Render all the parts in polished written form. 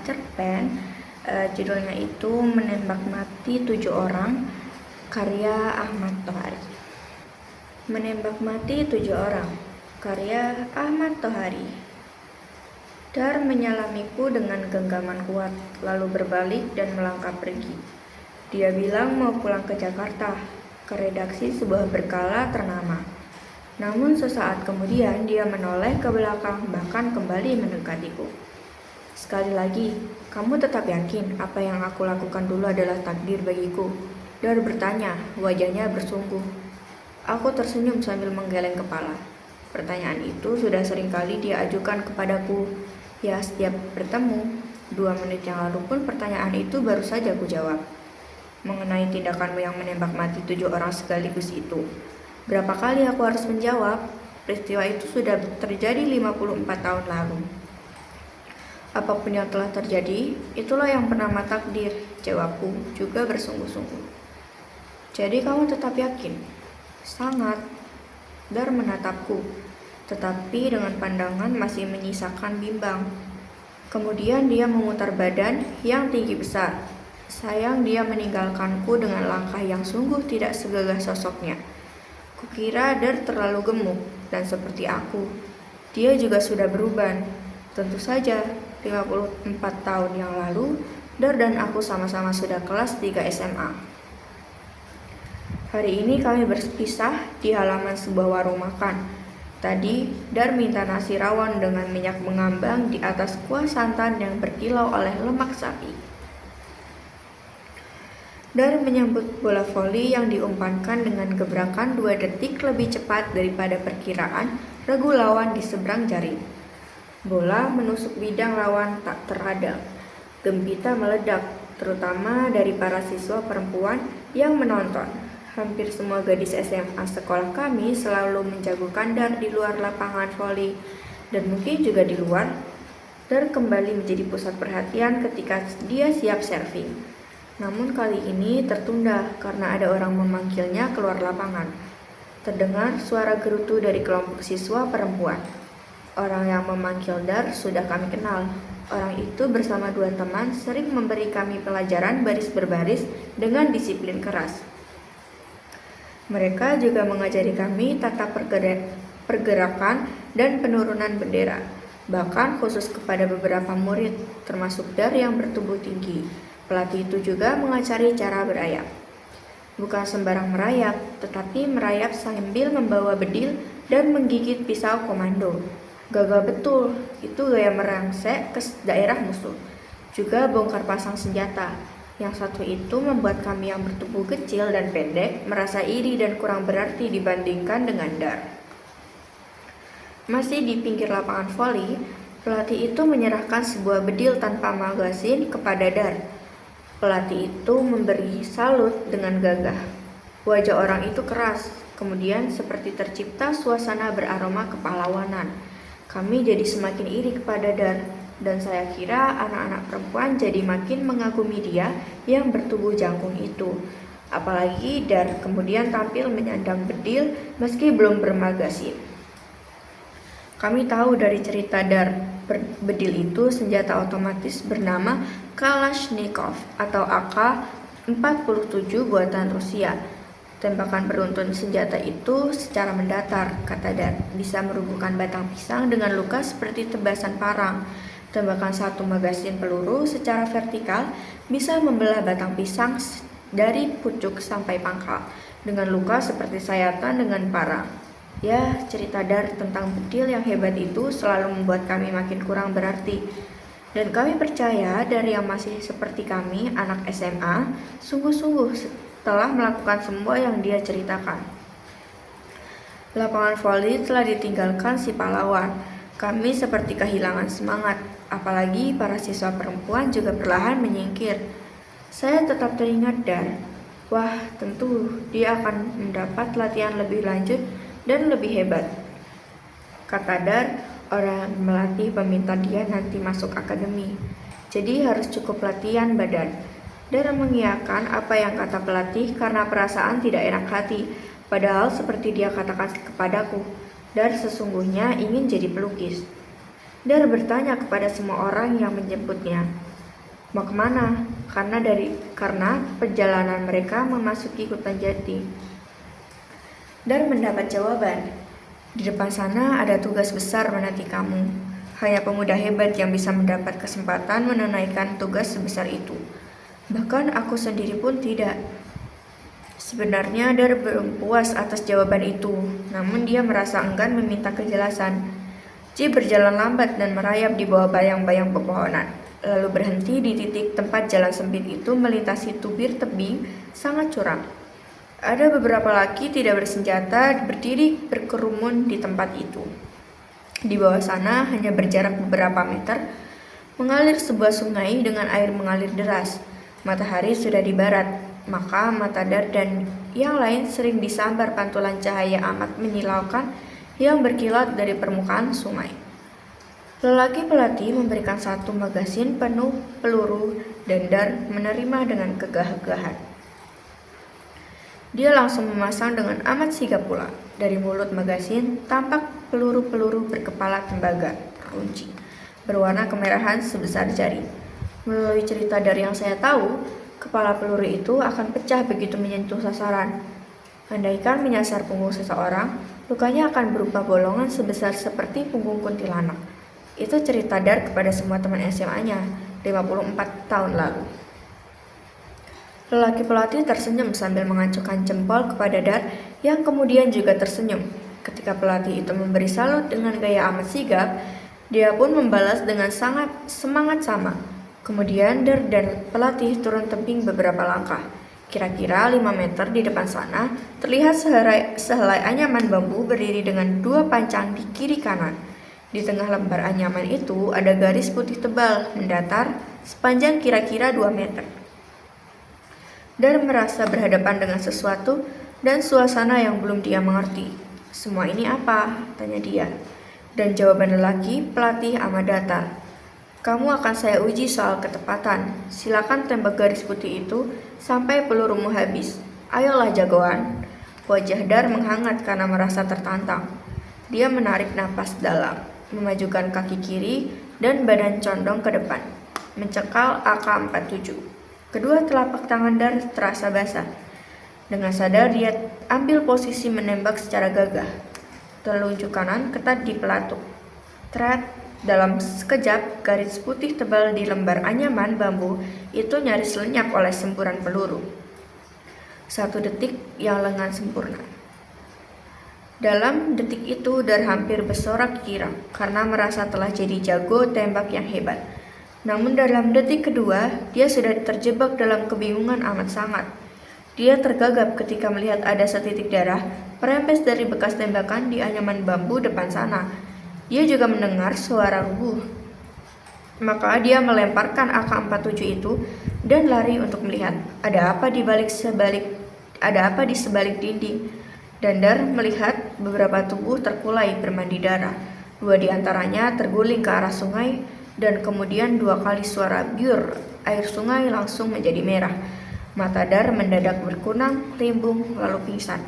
cerpen. Judulnya itu Menembak Mati 7 Orang, karya Ahmad Tohari. Menembak mati 7 orang, karya Ahmad Tohari. Dar menyalamiku dengan genggaman kuat, lalu berbalik dan melangkah pergi. Dia bilang mau pulang ke Jakarta, ke redaksi sebuah berkala ternama. Namun sesaat kemudian dia menoleh ke belakang, bahkan kembali mendekatiku. Sekali lagi, kamu tetap yakin apa yang aku lakukan dulu adalah takdir bagiku? Dar bertanya, wajahnya bersungguh. Aku tersenyum sambil menggeleng kepala. Pertanyaan itu sudah sering kali dia ajukan kepadaku. Ya, setiap bertemu, 2 menit yang lalu pun pertanyaan itu baru saja aku jawab. Mengenai tindakanmu yang menembak mati 7 orang sekaligus itu. Berapa kali aku harus menjawab? Peristiwa itu sudah terjadi 54 tahun lalu. Apapun yang telah terjadi, itulah yang bernama takdir, jawabku, juga bersungguh-sungguh. Jadi kamu tetap yakin? Sangat. Dar menatapku, tetapi dengan pandangan masih menyisakan bimbang. Kemudian dia memutar badan yang tinggi besar. Sayang dia meninggalkanku dengan langkah yang sungguh tidak segagah sosoknya. Kukira Dar terlalu gemuk, dan seperti aku, dia juga sudah beruban. Tentu saja, 54 tahun yang lalu, Dar dan aku sama-sama sudah kelas 3 SMA. Hari ini kami berpisah di halaman sebuah warung makan. Tadi, Dar minta nasi rawon dengan minyak mengambang di atas kuah santan yang berkilau oleh lemak sapi. Dar menyambut bola voli yang diumpankan dengan gebrakan 2 detik lebih cepat daripada perkiraan regu lawan di seberang jaring. Bola menusuk bidang lawan tak terhadap. Gembita meledak, terutama dari para siswa perempuan yang menonton. Hampir semua gadis SMA sekolah kami selalu menjagokan Dar di luar lapangan voli, dan mungkin juga di luar. Dar kembali menjadi pusat perhatian ketika dia siap serving. Namun kali ini tertunda karena ada orang memanggilnya keluar lapangan. Terdengar suara gerutu dari kelompok siswa perempuan. Orang yang memanggil Dar sudah kami kenal. Orang itu bersama 2 teman sering memberi kami pelajaran baris berbaris dengan disiplin keras. Mereka juga mengajari kami tata pergerakan dan penurunan bendera, bahkan khusus kepada beberapa murid, termasuk Dar yang bertubuh tinggi. Pelatih itu juga mengajari cara berayap. Bukan sembarang merayap, tetapi merayap sambil membawa bedil dan menggigit pisau komando. Gagal betul, itu gaya merangsek ke daerah musuh. Juga bongkar pasang senjata. Yang satu itu membuat kami yang bertubuh kecil dan pendek merasa iri dan kurang berarti dibandingkan dengan Dar. Masih di pinggir lapangan voli, pelatih itu menyerahkan sebuah bedil tanpa magasin kepada Dar. Pelatih itu memberi salut dengan gagah. Wajah orang itu keras, kemudian seperti tercipta suasana beraroma kepahlawanan. Kami jadi semakin iri kepada Dar, dan saya kira anak-anak perempuan jadi makin mengagumi dia yang bertubuh jangkung itu. Apalagi Dar kemudian tampil menyandang bedil meski belum bermagasin. Kami tahu dari cerita Dar, bedil itu senjata otomatis bernama Kalashnikov atau AK-47 buatan Rusia. Tembakan beruntun senjata itu secara mendatar, kata Dar, bisa merubuhkan batang pisang dengan luka seperti tebasan parang. Tembakan 1 magasin peluru secara vertikal bisa membelah batang pisang dari pucuk sampai pangkal dengan luka seperti sayatan dengan parang. Ya, cerita Dar tentang bedil yang hebat itu selalu membuat kami makin kurang berarti. Dan kami percaya Dar yang masih seperti kami, anak SMA, sungguh-sungguh setelah melakukan semua yang dia ceritakan. Lapangan voli telah ditinggalkan si pahlawan. Kami seperti kehilangan semangat, apalagi para siswa perempuan juga perlahan menyingkir. Saya tetap teringat Dar. Wah, tentu dia akan mendapat latihan lebih lanjut dan lebih hebat. Kata Dar, orang melatih meminta dia nanti masuk akademi. Jadi harus cukup latihan badan. Dar mengiyakan apa yang kata pelatih karena perasaan tidak enak hati. Padahal seperti dia katakan kepadaku, Dar sesungguhnya ingin jadi pelukis. Dar bertanya kepada semua orang yang menjemputnya, Mau kemana? Karena perjalanan mereka memasuki hutan jati. Dan mendapat jawaban. Di depan sana ada tugas besar menanti kamu. Hanya pemuda hebat yang bisa mendapat kesempatan menunaikan tugas sebesar itu. Bahkan aku sendiri pun tidak. Sebenarnya Dar belum puas atas jawaban itu, namun dia merasa enggan meminta kejelasan. Ji berjalan lambat dan merayap di bawah bayang-bayang pepohonan, lalu berhenti di titik tempat jalan sempit itu melintasi tubir tebing sangat curam. Ada beberapa laki tidak bersenjata berdiri berkerumun di tempat itu. Di bawah sana hanya berjarak beberapa meter, mengalir sebuah sungai dengan air mengalir deras. Matahari sudah di barat, maka mata Dar dan yang lain sering disambar pantulan cahaya amat menyilaukan yang berkilat dari permukaan sungai. Lelaki pelatih memberikan satu magasin penuh peluru dan Dar menerima dengan kegah-gahan. Dia langsung memasang dengan amat sigap pula. Dari mulut magasin tampak peluru-peluru berkepala tembaga, runcing, berwarna kemerahan sebesar jari. Melalui cerita dari yang saya tahu, kepala peluru itu akan pecah begitu menyentuh sasaran. Andaikan menyasar punggung seseorang, lukanya akan berupa bolongan sebesar seperti punggung kuntilanak. Itu cerita Dar kepada semua teman SMA-nya 54 tahun lalu. Lelaki pelatih tersenyum sambil mengacuhkan jempol kepada Dar yang kemudian juga tersenyum. Ketika pelatih itu memberi salut dengan gaya amat sigap, dia pun membalas dengan sangat semangat sama. Kemudian Dar dan pelatih turun tebing beberapa langkah. Kira-kira 5 meter di depan sana, terlihat sehelai anyaman bambu berdiri dengan dua pancang di kiri kanan. Di tengah lembar anyaman itu ada garis putih tebal mendatar sepanjang kira-kira 2 meter. Dar merasa berhadapan dengan sesuatu dan suasana yang belum dia mengerti. Semua ini apa? Tanya dia. Dan jawaban lelaki pelatih amat datar. Kamu akan saya uji soal ketepatan. Silakan tembak garis putih itu sampai pelurumu habis. Ayolah jagoan. Wajah Dar menghangat karena merasa tertantang. Dia menarik napas dalam, memajukan kaki kiri dan badan condong ke depan, mencekal AK-47. Kedua telapak tangan Dar terasa basah. Dengan sadar dia ambil posisi menembak secara gagah. Telunjuk kanan ketat di pelatuk. Tret. Dalam sekejap, garis putih tebal di lembar anyaman bambu itu nyaris lenyap oleh semburan peluru. 1 detik yang lengan sempurna. Dalam detik itu Dar hampir bersorak girang karena merasa telah jadi jago tembak yang hebat. Namun dalam detik kedua, dia sudah terjebak dalam kebingungan amat sangat. Dia tergagap ketika melihat ada setitik darah perempes dari bekas tembakan di anyaman bambu depan sana. Dia juga mendengar suara rubuh. Maka dia melemparkan AK-47 itu dan lari untuk melihat ada apa di sebalik dinding. Dan Dar melihat beberapa tubuh terkulai bermandi darah. 2 di antaranya terguling ke arah sungai dan kemudian 2 kali suara biur, air sungai langsung menjadi merah. Mata Dar mendadak berkunang, limbung, lalu pingsan.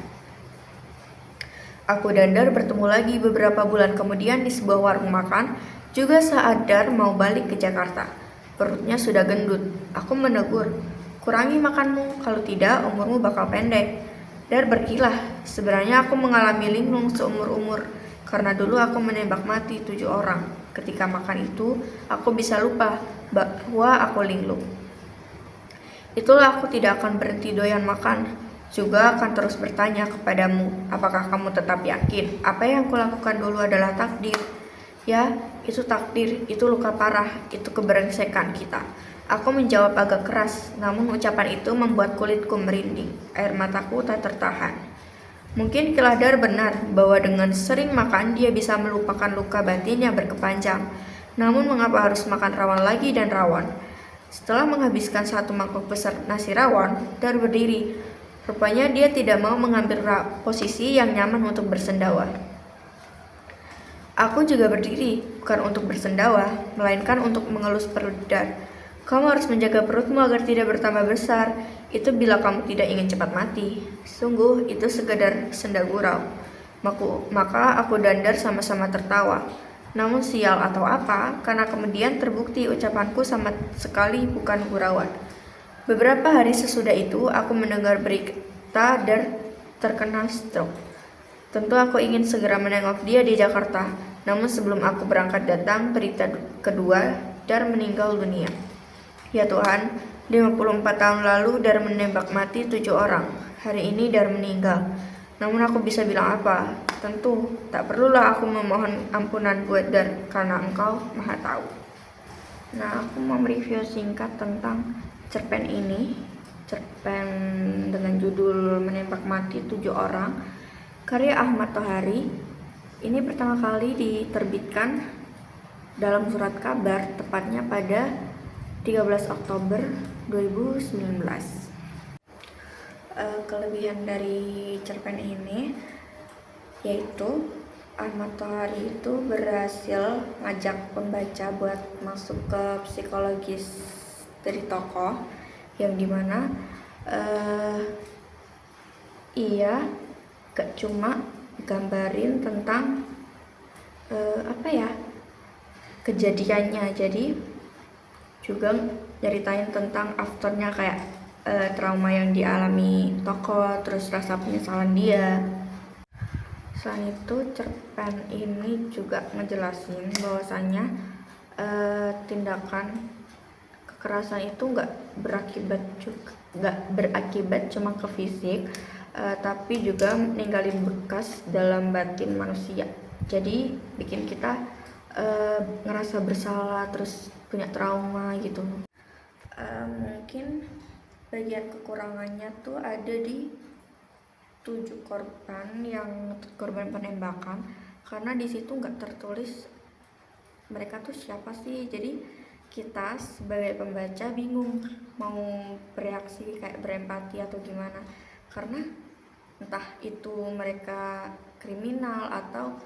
Aku dan Dar bertemu lagi beberapa bulan kemudian di sebuah warung makan, juga saat Dar mau balik ke Jakarta. Perutnya sudah gendut. Aku menegur, kurangi makanmu, kalau tidak umurmu bakal pendek. Dar berkilah, sebenarnya aku mengalami linglung seumur-umur, karena dulu aku menembak mati 7 orang. Ketika makan itu, aku bisa lupa bahwa aku linglung. Itulah aku tidak akan berhenti doyan makan. Juga akan terus bertanya kepadamu, apakah kamu tetap yakin apa yang kulakukan dulu adalah takdir? Ya, itu takdir, itu luka parah, itu keberengsekan kita. Aku menjawab agak keras, namun ucapan itu membuat kulitku merinding, air mataku tak tertahan. Mungkin Dar benar bahwa dengan sering makan dia bisa melupakan luka batin yang berkepanjang. Namun mengapa harus makan rawon lagi dan rawon? Setelah menghabiskan 1 mangkuk besar nasi rawon, Dar berdiri. Rupanya dia tidak mau mengambil posisi yang nyaman untuk bersendawa. Aku juga berdiri, bukan untuk bersendawa, melainkan untuk mengelus perut Dar. Kamu harus menjaga perutmu agar tidak bertambah besar. Itu bila kamu tidak ingin cepat mati. Sungguh, itu sekedar senda gurau. Maka aku dan Dar sama-sama tertawa. Namun sial atau apa, karena kemudian terbukti ucapanku sama sekali bukan gurauan. Beberapa hari sesudah itu, aku mendengar berita dan terkena stroke. Tentu aku ingin segera menengok dia di Jakarta. Namun sebelum aku berangkat datang berita kedua, Dar meninggal dunia. Ya Tuhan, 54 tahun lalu Dar menembak mati 7 orang. Hari ini Dar meninggal. Namun aku bisa bilang apa? Tentu, tak perlulah aku memohon ampunan buat Dar, karena Engkau Maha Tahu. Nah, aku mau mereview singkat tentang cerpen ini. Cerpen dengan judul Menembak Mati 7 Orang, karya Ahmad Tohari. Ini pertama kali diterbitkan dalam surat kabar, tepatnya pada 13 Oktober 2019. Kelebihan dari cerpen ini yaitu Ahmad Tohari itu berhasil ngajak pembaca buat masuk ke psikologis dari tokoh, yang dimana ia gak cuma gambarin tentang kejadiannya, jadi juga nyeritain tentang afternya, kayak trauma yang dialami tokoh, terus rasa penyesalan dia. Selain itu, cerpen ini juga ngejelasin bahwasannya tindakan kekerasan itu nggak berakibat cuma ke fisik, tapi juga ninggalin bekas dalam batin manusia. Jadi bikin kita ngerasa bersalah, terus punya trauma gitu. Mungkin bagian kekurangannya tuh ada di 7 korban penembakan, karena di situ nggak tertulis mereka tuh siapa sih. Jadi kita sebagai pembaca bingung mau bereaksi, kayak berempati atau gimana, karena entah itu mereka kriminal atau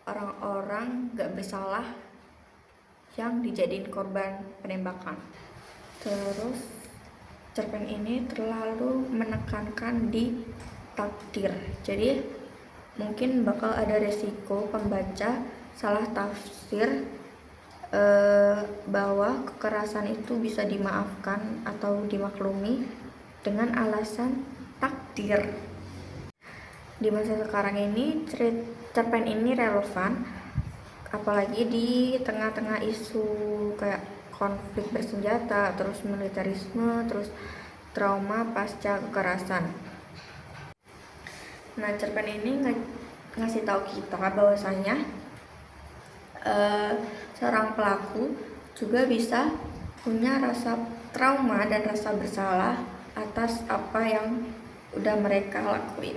orang-orang nggak bersalah yang dijadiin korban penembakan. Terus cerpen ini terlalu menekankan di takdir, jadi mungkin bakal ada resiko pembaca salah tafsir bahwa kekerasan itu bisa dimaafkan atau dimaklumi dengan alasan takdir. Di masa sekarang ini cerpen ini relevan, apalagi di tengah-tengah isu kayak konflik bersenjata, terus militerisme, terus trauma pasca kekerasan. Nah, cerpen ini ngasih tahu kita bahwasanya seorang pelaku juga bisa punya rasa trauma dan rasa bersalah atas apa yang udah mereka lakuin.